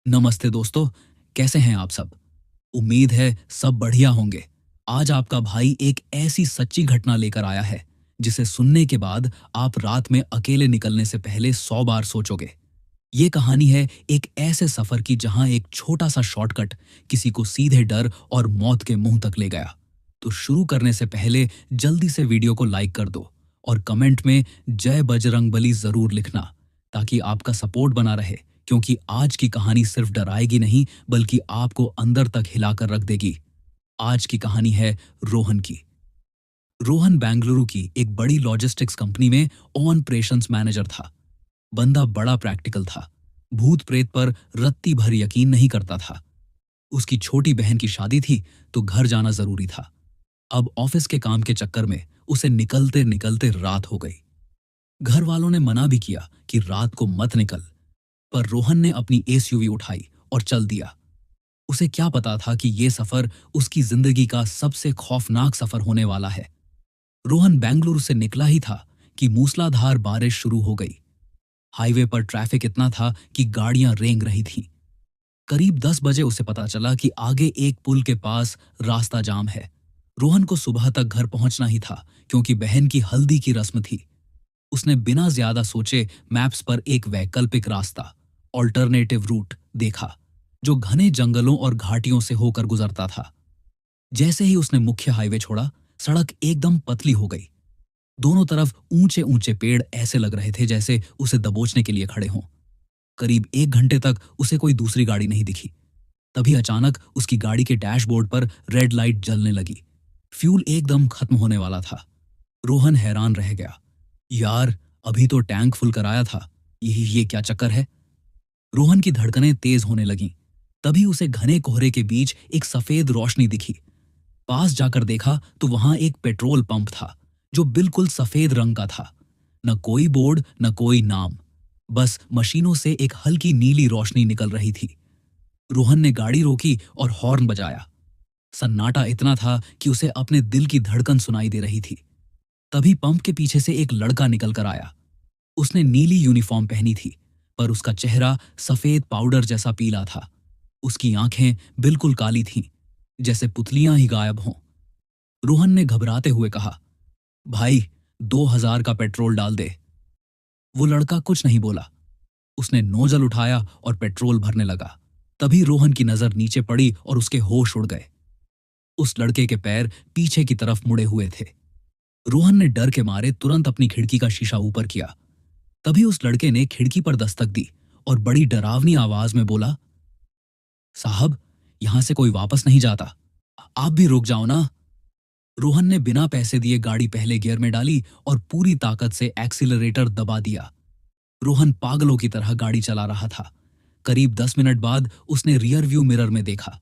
नमस्ते दोस्तों। कैसे हैं आप सब? उम्मीद है सब बढ़िया होंगे। आज आपका भाई एक ऐसी सच्ची घटना लेकर आया है जिसे सुनने के बाद आप रात में अकेले निकलने से पहले 100 बार सोचोगे। ये कहानी है एक ऐसे सफर की जहां एक छोटा सा शॉर्टकट किसी को सीधे डर और मौत के मुंह तक ले गया। तो शुरू करने से पहले जल्दी से वीडियो को लाइक कर दो और कमेंट में जय बजरंगबली जरूर लिखना ताकि आपका सपोर्ट बना रहे, क्योंकि आज की कहानी सिर्फ डराएगी नहीं बल्कि आपको अंदर तक हिलाकर रख देगी। आज की कहानी है रोहन की। रोहन बेंगलुरु की एक बड़ी लॉजिस्टिक्स कंपनी में ऑन ऑपरेशंस मैनेजर था। बंदा बड़ा प्रैक्टिकल था। भूत प्रेत पर रत्ती भर यकीन नहीं करता था। उसकी छोटी बहन की शादी थी तो घर जाना जरूरी था। अब ऑफिस के काम के चक्कर में उसे निकलते निकलते रात हो गई। घर वालों ने मना भी किया कि रात को मत निकल, पर रोहन ने अपनी एसयूवी उठाई और चल दिया। उसे क्या पता था कि यह सफर उसकी जिंदगी का सबसे खौफनाक सफर होने वाला है। रोहन बेंगलुरु से निकला ही था कि मूसलाधार बारिश शुरू हो गई। हाईवे पर ट्रैफिक इतना था कि गाड़ियां रेंग रही थीं। करीब 10 बजे उसे पता चला कि आगे एक पुल के पास रास्ता जाम है। रोहन को सुबह तक घर पहुंचना ही था क्योंकि बहन की हल्दी की रस्म थी। उसने बिना ज्यादा सोचे मैप्स पर एक वैकल्पिक रास्ता, ऑल्टरनेटिव रूट देखा जो घने जंगलों और घाटियों से होकर गुजरता था। जैसे ही उसने मुख्य हाईवे छोड़ा, सड़क एकदम पतली हो गई। दोनों तरफ ऊंचे ऊंचे पेड़ ऐसे लग रहे थे जैसे उसे दबोचने के लिए खड़े हों। करीब 1 घंटे तक उसे कोई दूसरी गाड़ी नहीं दिखी। तभी अचानक उसकी गाड़ी के डैशबोर्ड पर रेड लाइट जलने लगी। फ्यूल एकदम खत्म होने वाला था। रोहन हैरान रह गया। यार, अभी तो टैंक फुल कराया था। ये क्या चक्कर है? रोहन की धड़कनें तेज होने लगीं। तभी उसे घने कोहरे के बीच एक सफेद रोशनी दिखी। पास जाकर देखा तो वहां एक पेट्रोल पंप था जो बिल्कुल सफेद रंग का था। न कोई बोर्ड, न कोई नाम, बस मशीनों से एक हल्की नीली रोशनी निकल रही थी। रोहन ने गाड़ी रोकी और हॉर्न बजाया। सन्नाटा इतना था कि उसे अपने दिल की धड़कन सुनाई दे रही थी। तभी पंप के पीछे से एक लड़का निकल कर आया। उसने नीली यूनिफॉर्म पहनी थी, पर उसका चेहरा सफेद पाउडर जैसा पीला था। उसकी आंखें बिल्कुल काली थीं, जैसे पुतलियां ही गायब हों। रोहन ने घबराते हुए कहा, भाई, 2000 का पेट्रोल डाल दे। वो लड़का कुछ नहीं बोला। उसने नोजल उठाया और पेट्रोल भरने लगा। तभी रोहन की नजर नीचे पड़ी और उसके होश उड़ गए। उस लड़के के पैर पीछे की तरफ मुड़े हुए थे। रोहन ने डर के मारे तुरंत अपनी खिड़की का शीशा ऊपर किया। तभी उस लड़के ने खिड़की पर दस्तक दी और बड़ी डरावनी आवाज में बोला, साहब, यहां से कोई वापस नहीं जाता। आप भी रुक जाओ ना। रोहन ने बिना पैसे दिए गाड़ी पहले गियर में डाली और पूरी ताकत से एक्सीलरेटर दबा दिया। रोहन पागलों की तरह गाड़ी चला रहा था। करीब 10 मिनट बाद उसने रियर व्यू मिरर में देखा।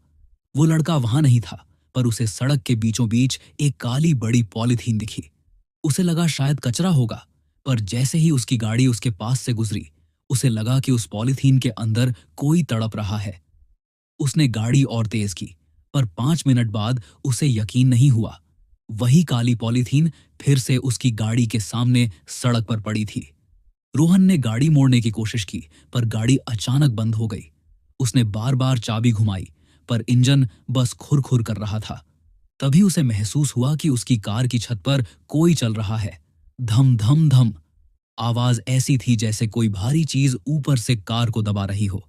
वो लड़का वहां नहीं था, पर उसे सड़क के बीचों बीच एक काली बड़ी पॉलीथीन दिखी। उसे लगा शायद कचरा होगा, पर जैसे ही उसकी गाड़ी उसके पास से गुजरी, उसे लगा कि उस पॉलीथीन के अंदर कोई तड़प रहा है। उसने गाड़ी और तेज की, पर 5 मिनट बाद उसे यकीन नहीं हुआ। वही काली पॉलीथीन फिर से उसकी गाड़ी के सामने सड़क पर पड़ी थी। रोहन ने गाड़ी मोड़ने की कोशिश की, पर गाड़ी अचानक बंद हो गई। उसने बार बार चाबी घुमाई, पर इंजन बस खुर-खुर कर रहा था। तभी उसे महसूस हुआ कि उसकी कार की छत पर कोई चल रहा है। धम धम धम। आवाज ऐसी थी जैसे कोई भारी चीज ऊपर से कार को दबा रही हो।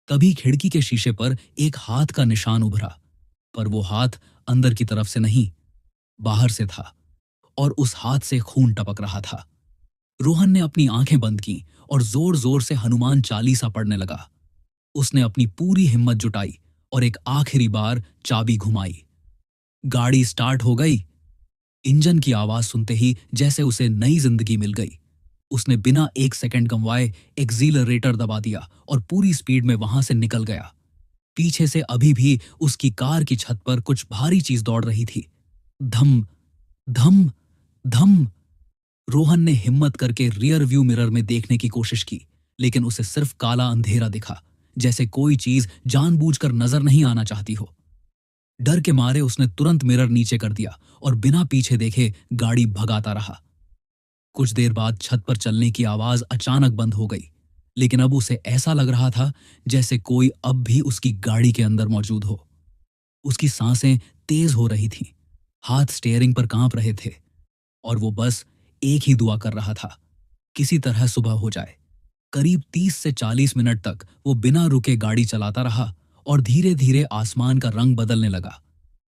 तभी खिड़की के शीशे पर एक हाथ का निशान उभरा, पर वो हाथ अंदर की तरफ से नहीं, बाहर से था, और उस हाथ से खून टपक रहा था। रोहन ने अपनी आंखें बंद की और जोर जोर से हनुमान चालीसा पढ़ने लगा। उसने अपनी पूरी हिम्मत जुटाई और एक आखिरी बार चाबी घुमाई। गाड़ी स्टार्ट हो गई। इंजन की आवाज सुनते ही जैसे उसे नई जिंदगी मिल गई। उसने बिना 1 सेकंड गंवाए एक्सीलरेटर दबा दिया और पूरी स्पीड में वहां से निकल गया। पीछे से अभी भी उसकी कार की छत पर कुछ भारी चीज दौड़ रही थी। धम धम धम। रोहन ने हिम्मत करके रियर व्यू मिरर में देखने की कोशिश की, लेकिन उसे सिर्फ काला अंधेरा दिखा, जैसे कोई चीज जानबूझकर नजर नहीं आना चाहती हो। डर के मारे उसने तुरंत मिरर नीचे कर दिया और बिना पीछे देखे गाड़ी भगाता रहा। कुछ देर बाद छत पर चलने की आवाज अचानक बंद हो गई। लेकिन अब उसे ऐसा लग रहा था जैसे कोई अब भी उसकी गाड़ी के अंदर मौजूद हो। उसकी सांसें तेज हो रही थीं, हाथ स्टीयरिंग पर कांप रहे थे और वो बस एक ही दुआ कर रहा था, किसी तरह सुबह हो जाए। करीब 30 से 40 मिनट तक वो बिना रुके गाड़ी चलाता रहा और धीरे धीरे आसमान का रंग बदलने लगा।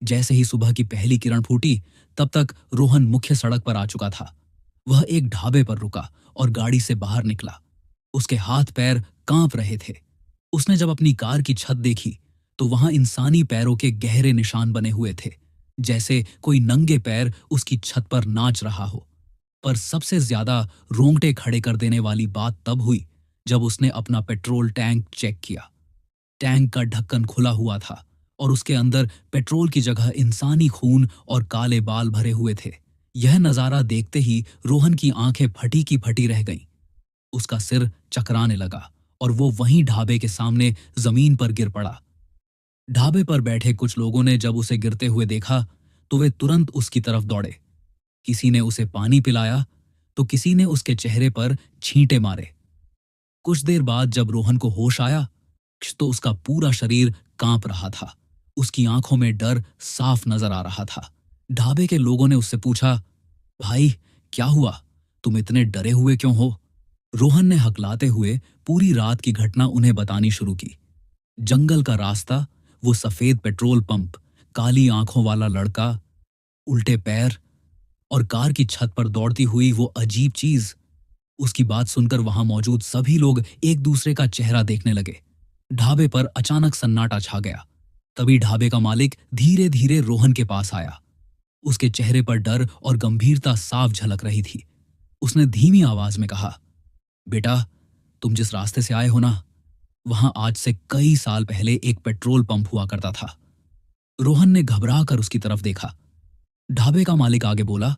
जैसे ही सुबह की पहली किरण फूटी, तब तक रोहन मुख्य सड़क पर आ चुका था। वह एक ढाबे पर रुका और गाड़ी से बाहर निकला। उसके हाथ पैर कांप रहे थे। उसने जब अपनी कार की छत देखी तो वहां इंसानी पैरों के गहरे निशान बने हुए थे, जैसे कोई नंगे पैर उसकी छत पर नाच रहा हो। पर सबसे ज्यादा रोंगटे खड़े कर देने वाली बात तब हुई जब उसने अपना पेट्रोल टैंक चेक किया। टैंक का ढक्कन खुला हुआ था और उसके अंदर पेट्रोल की जगह इंसानी खून और काले बाल भरे हुए थे। यह नजारा देखते ही रोहन की आंखें फटी की फटी रह गईं। उसका सिर चकराने लगा और वो वहीं ढाबे के सामने जमीन पर गिर पड़ा। ढाबे पर बैठे कुछ लोगों ने जब उसे गिरते हुए देखा तो वे तुरंत उसकी तरफ दौड़े। किसी ने उसे पानी पिलाया तो किसी ने उसके चेहरे पर छींटे मारे। कुछ देर बाद जब रोहन को होश आया तो उसका पूरा शरीर कांप रहा था। उसकी आंखों में डर साफ नजर आ रहा था। ढाबे के लोगों ने उससे पूछा, भाई क्या हुआ, तुम इतने डरे हुए क्यों हो? रोहन ने हकलाते हुए पूरी रात की घटना उन्हें बतानी शुरू की। जंगल का रास्ता, वो सफेद पेट्रोल पंप, काली आंखों वाला लड़का, उल्टे पैर और कार की छत पर दौड़ती हुई वो अजीब चीज। उसकी बात सुनकर वहां मौजूद सभी लोग एक दूसरे का चेहरा देखने लगे। ढाबे पर अचानक सन्नाटा छा गया। तभी ढाबे का मालिक धीरे धीरे रोहन के पास आया। उसके चेहरे पर डर और गंभीरता साफ झलक रही थी। उसने धीमी आवाज में कहा, बेटा, तुम जिस रास्ते से आए हो ना, वहां आज से कई साल पहले एक पेट्रोल पंप हुआ करता था। रोहन ने घबरा कर उसकी तरफ देखा। ढाबे का मालिक आगे बोला,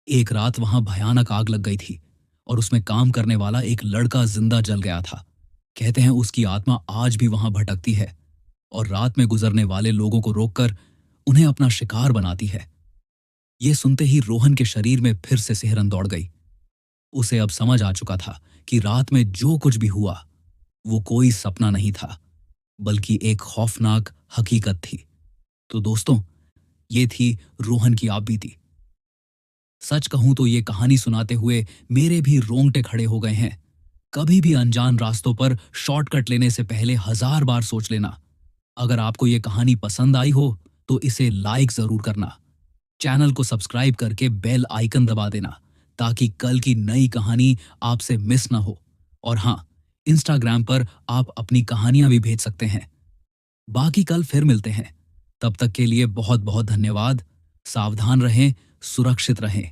एक रात वहां भयानक आग लग गई थी और उसमें काम करने वाला एक लड़का जिंदा जल गया था। कहते हैं उसकी आत्मा आज भी वहां भटकती है और रात में गुजरने वाले लोगों को रोककर उन्हें अपना शिकार बनाती है। ये सुनते ही रोहन के शरीर में फिर से सिहरन दौड़ गई। उसे अब समझ आ चुका था कि रात में जो कुछ भी हुआ वो कोई सपना नहीं था, बल्कि एक खौफनाक हकीकत थी। तो दोस्तों, ये थी रोहन की आप बीती। सच कहूं तो ये कहानी सुनाते हुए मेरे भी रोंगटे खड़े हो गए हैं। कभी भी अनजान रास्तों पर शॉर्टकट लेने से पहले 1000 बार सोच लेना। अगर आपको ये कहानी पसंद आई हो तो इसे लाइक जरूर करना। चैनल को सब्सक्राइब करके बेल आइकन दबा देना ताकि कल की नई कहानी आपसे मिस ना हो। और हाँ, इंस्टाग्राम पर आप अपनी कहानियां भी भेज सकते हैं। बाकी कल फिर मिलते हैं। तब तक के लिए बहुत बहुत धन्यवाद। सावधान रहें, सुरक्षित रहें।